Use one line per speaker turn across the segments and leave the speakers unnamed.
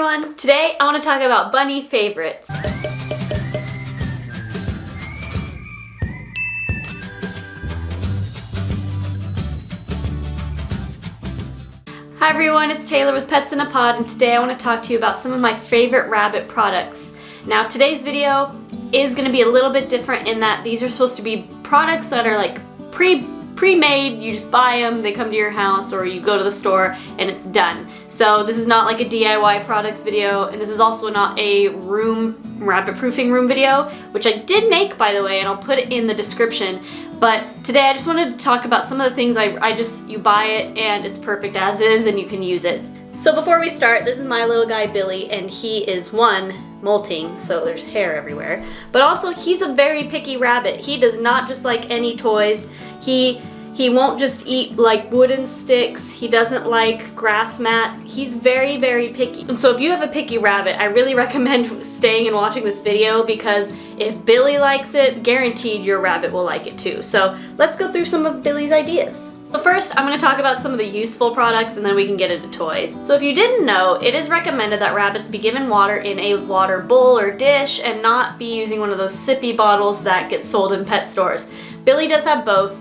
everyone! Today I want to talk about bunny favorites. Hi everyone, it's Taylor with Pets in a Pod, and today I want to talk to you about some of my favorite rabbit products. Now today's video is going to be a little bit different in that these are supposed to be products that are like pre-made. You just buy them, they come to your house, or you go to the store and it's done. So this is not like a DIY products video, and this is also not a rabbit proofing room video, which I did make, by the way, and I'll put it in the description. But today I just wanted to talk about some of the things you buy it and it's perfect as is and you can use it. So before we start, this is my little guy Billy, and he is molting, so there's hair everywhere. But also he's a very picky rabbit. He does not just like any toys. He won't just eat like wooden sticks. He doesn't like grass mats. He's very, very picky. And so if you have a picky rabbit, I really recommend staying and watching this video, because if Billy likes it, guaranteed your rabbit will like it too. So let's go through some of Billy's ideas. So first, I'm going to talk about some of the useful products, and then we can get into toys. So if you didn't know, it is recommended that rabbits be given water in a water bowl or dish and not be using one of those sippy bottles that get sold in pet stores. Billy does have both.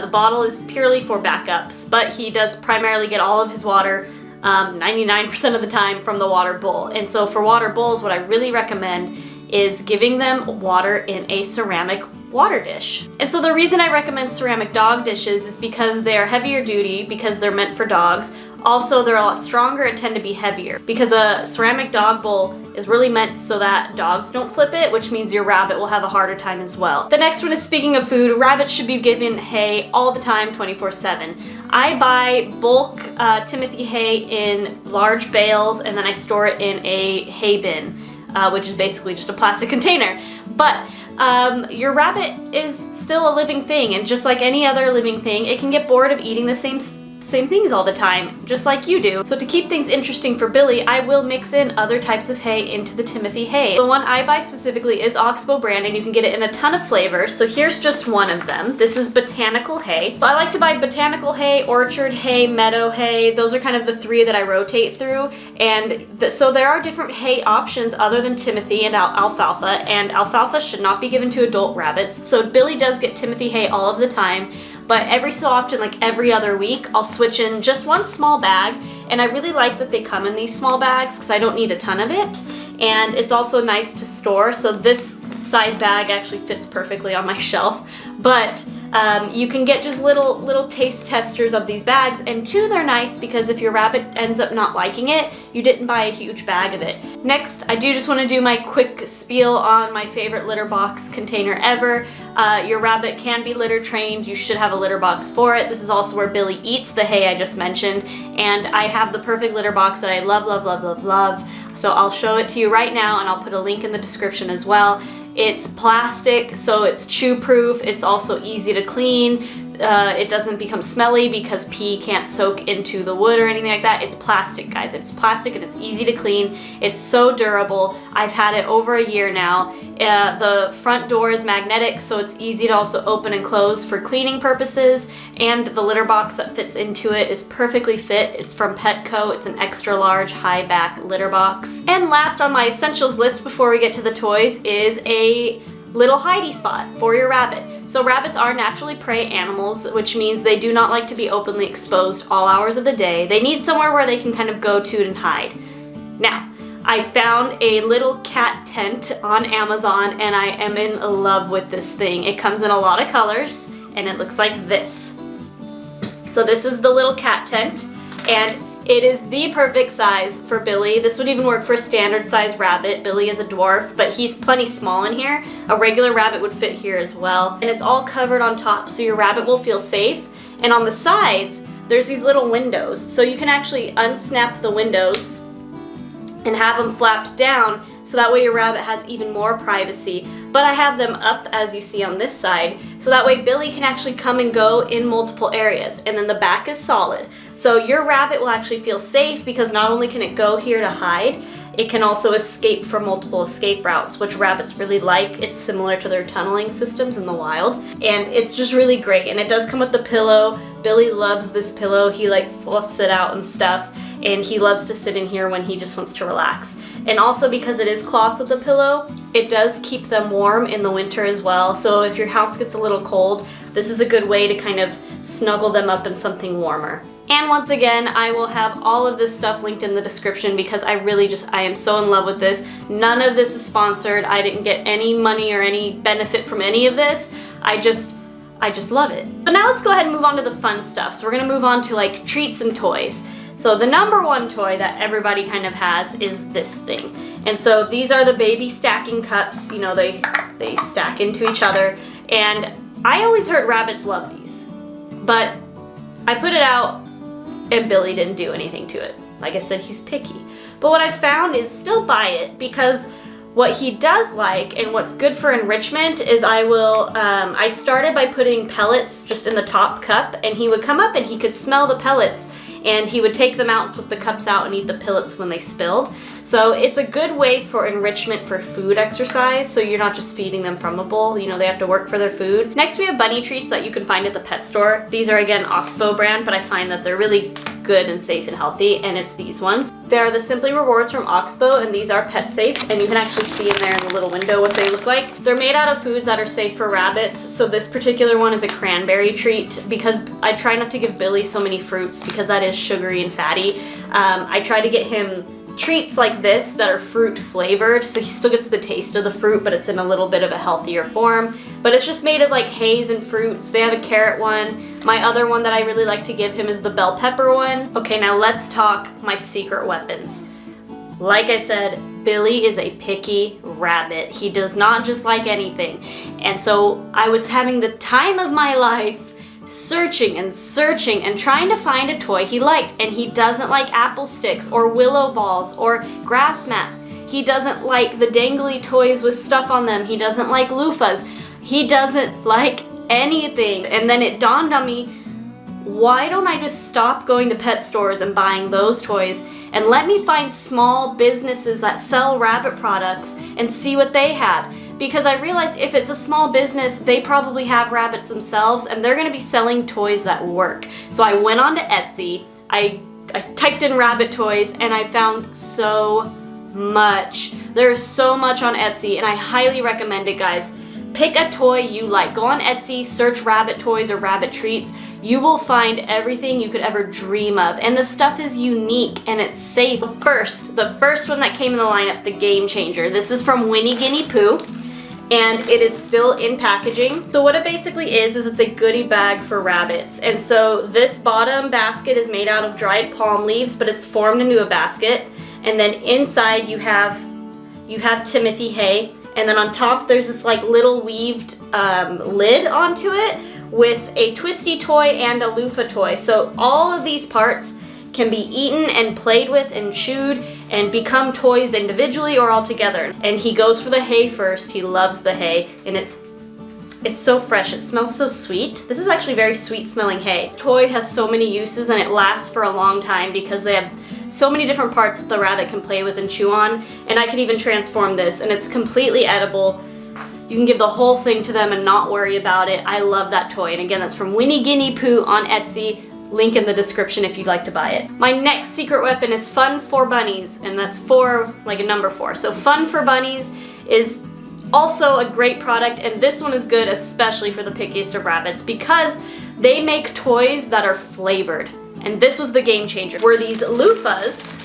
The bottle is purely for backups, but he does primarily get all of his water 99% of the time from the water bowl. And so for water bowls, what I really recommend is giving them water in a ceramic water dish. And so the reason I recommend ceramic dog dishes is because they are heavier duty, because they're meant for dogs. Also, they're a lot stronger and tend to be heavier, because a ceramic dog bowl is really meant so that dogs don't flip it, which means your rabbit will have a harder time as well. The next one is, speaking of food, rabbits should be given hay all the time, 24/7. I buy bulk Timothy hay in large bales, and then I store it in a hay bin, which is basically just a plastic container. But your rabbit is still a living thing, and just like any other living thing, it can get bored of eating the same things all the time, just like you do. So to keep things interesting for Billy, I will mix in other types of hay into the Timothy hay. The one I buy specifically is Oxbow brand, and you can get it in a ton of flavors. So here's just one of them. This is botanical hay. I like to buy botanical hay, orchard hay, meadow hay. Those are kind of the three that I rotate through. And so there are different hay options other than Timothy and alfalfa, and alfalfa should not be given to adult rabbits. So Billy does get Timothy hay all of the time. But every so often, like every other week, I'll switch in just one small bag, and I really like that they come in these small bags because I don't need a ton of it, and it's also nice to store. So this size bag actually fits perfectly on my shelf, but you can get just little taste testers of these bags, and two, they're nice because if your rabbit ends up not liking it, you didn't buy a huge bag of it. Next, I do just want to do my quick spiel on my favorite litter box container ever. Your rabbit can be litter trained. You should have a litter box for it. This is also where Billy eats the hay I just mentioned, and I have the perfect litter box that I love, love, love, love, love. So I'll show it to you right now, and I'll put a link in the description as well. It's plastic, so it's chew proof. It's also easy to clean. It doesn't become smelly because pee can't soak into the wood or anything like that. It's plastic, guys. It's plastic and it's easy to clean. It's so durable. I've had it over a year now. The front door is magnetic, so it's easy to also open and close for cleaning purposes, and the litter box that fits into it is perfectly fit. It's from Petco. It's an extra large high back litter box. And last on my essentials list before we get to the toys is a little hidey spot for your rabbit. So rabbits are naturally prey animals, which means they do not like to be openly exposed all hours of the day. They need somewhere where they can kind of go to and hide. Now, I found a little cat tent on Amazon, and I am in love with this thing. It comes in a lot of colors, and it looks like this. So this is the little cat tent, and it is the perfect size for Billy. This would even work for a standard size rabbit. Billy is a dwarf, but he's plenty small in here. A regular rabbit would fit here as well. And it's all covered on top, so your rabbit will feel safe. And on the sides, there's these little windows. So you can actually unsnap the windows and have them flapped down, so that way your rabbit has even more privacy. But I have them up, as you see on this side, so that way Billy can actually come and go in multiple areas, and then the back is solid. So your rabbit will actually feel safe, because not only can it go here to hide, it can also escape from multiple escape routes, which rabbits really like. It's similar to their tunneling systems in the wild, and it's just really great. And it does come with the pillow. Billy loves this pillow. He like fluffs it out and stuff. and he loves to sit in here when he just wants to relax. And also because it is cloth with a pillow, it does keep them warm in the winter as well. So if your house gets a little cold, this is a good way to kind of snuggle them up in something warmer. And once again, I will have all of this stuff linked in the description because I am so in love with this. None of this is sponsored. I didn't get any money or any benefit from any of this. I just love it. But now let's go ahead and move on to the fun stuff. So we're gonna move on to like treats and toys. So the number one toy that everybody kind of has is this thing. And so these are the baby stacking cups. You know, they stack into each other. And I always heard rabbits love these, but I put it out and Billy didn't do anything to it. Like I said, he's picky. But what I've found is still buy it, because what he does like and what's good for enrichment is I started by putting pellets just in the top cup, and he would come up and he could smell the pellets, and he would take them out and flip the cups out and eat the pellets when they spilled. So it's a good way for enrichment for food exercise, so you're not just feeding them from a bowl. You know, they have to work for their food. Next, we have bunny treats that you can find at the pet store. These are again Oxbow brand, but I find that they're really good and safe and healthy, and it's these ones. They are the Simply Rewards from Oxbow, and these are pet safe, and you can actually see in there in the little window what they look like. They're made out of foods that are safe for rabbits, so this particular one is a cranberry treat because I try not to give Billy so many fruits because that is sugary and fatty. I try to get him treats like this that are fruit flavored, so he still gets the taste of the fruit, but it's in a little bit of a healthier form. But it's just made of like haze and fruits. They have a carrot one. My other one that I really like to give him is the bell pepper one. Okay, now let's talk my secret weapons. Like I said, Billy is a picky rabbit. He does not just like anything. And so I was having the time of my life searching and trying to find a toy he liked, and he doesn't like apple sticks or willow balls or grass mats. He doesn't like the dangly toys with stuff on them. He doesn't like loofahs. He doesn't like anything. And then it dawned on me, why don't I just stop going to pet stores and buying those toys and let me find small businesses that sell rabbit products and see what they have? Because I realized if it's a small business, they probably have rabbits themselves, and they're gonna be selling toys that work. So I went on to Etsy, I typed in rabbit toys, and I found so much. There's so much on Etsy, and I highly recommend it, guys. Pick a toy you like. Go on Etsy, search rabbit toys or rabbit treats. You will find everything you could ever dream of, and the stuff is unique and it's safe. The first one that came in the lineup, the Game Changer. This is from Winnie Guinea Pooh, and it is still in packaging. So what it basically is it's a goodie bag for rabbits. And so this bottom basket is made out of dried palm leaves, but it's formed into a basket. And then inside you have Timothy hay, and then on top there's this like little weaved lid onto it with a twisty toy and a loofah toy. So all of these parts can be eaten and played with and chewed and become toys individually or all together. And he goes for the hay first. He loves the hay, and it's so fresh. It smells so sweet. This is actually very sweet smelling hay. This toy has so many uses, and it lasts for a long time because they have so many different parts that the rabbit can play with and chew on. And I can even transform this, and it's completely edible. You can give the whole thing to them and not worry about it. I love that toy. And again, that's from Winnie Guinea Pooh on Etsy. Link in the description if you'd like to buy it. My next secret weapon is Fun for Bunnies, and that's 4, like a number 4. So Fun for Bunnies is also a great product, and this one is good especially for the pickiest of rabbits because they make toys that are flavored. And this was the game changer. Were these loofahs,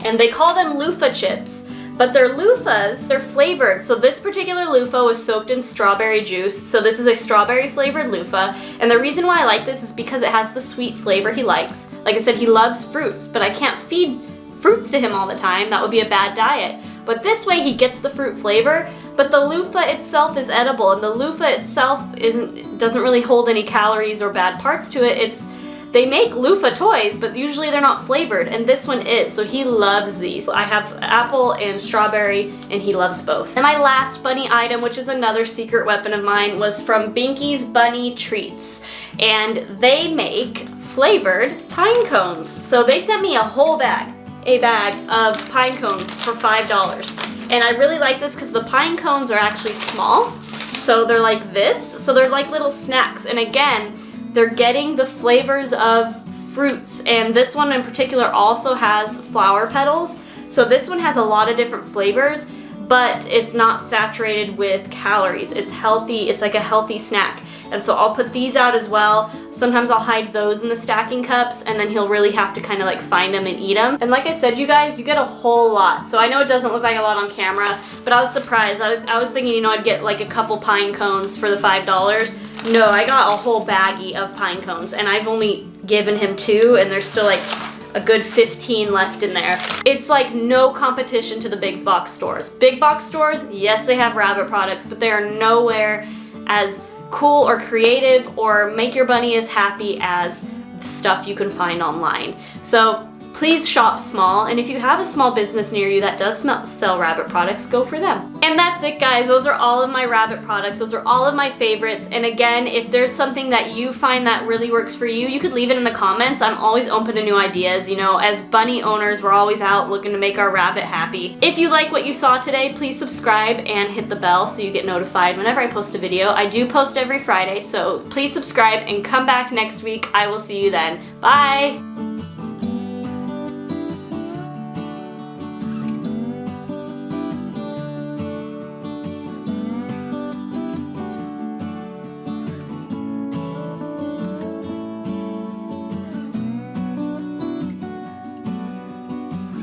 and they call them loofah chips. But they're loofahs, they're flavored. So this particular loofah was soaked in strawberry juice. So this is a strawberry flavored loofah. And the reason why I like this is because it has the sweet flavor he likes. Like I said, he loves fruits, but I can't feed fruits to him all the time. That would be a bad diet. But this way he gets the fruit flavor, but the loofah itself is edible, and the loofah itself doesn't really hold any calories or bad parts to it. They make loofah toys, but usually they're not flavored, and this one is, so he loves these. I have apple and strawberry, and he loves both. And my last bunny item, which is another secret weapon of mine, was from Binky's Bunny Treats. And they make flavored pine cones. So they sent me a whole bag, of pine cones for $5. And I really like this because the pine cones are actually small. So they're like this, so they're like little snacks. And again, they're getting the flavors of fruits, and this one in particular also has flower petals. So this one has a lot of different flavors, but it's not saturated with calories. It's healthy, it's like a healthy snack. And so I'll put these out as well. Sometimes I'll hide those in the stacking cups, and then he'll really have to kind of like find them and eat them. And like I said, you guys, you get a whole lot. So I know it doesn't look like a lot on camera, but I was surprised. I was thinking, you know, I'd get like a couple pine cones for the $5. No, I got a whole baggie of pine cones, and I've only given him 2, and there's still like a good 15 left in there. It's like no competition to the big box stores. Big box stores, yes, they have rabbit products, but they are nowhere as cool or creative or make your bunny as happy as the stuff you can find online. So please shop small, and if you have a small business near you that does sell rabbit products, go for them. And that's it, guys. Those are all of my rabbit products. Those are all of my favorites. And again, if there's something that you find that really works for you, you could leave it in the comments. I'm always open to new ideas. You know, as bunny owners, we're always out looking to make our rabbit happy. If you like what you saw today, please subscribe and hit the bell so you get notified whenever I post a video. I do post every Friday, so please subscribe and come back next week. I will see you then. Bye!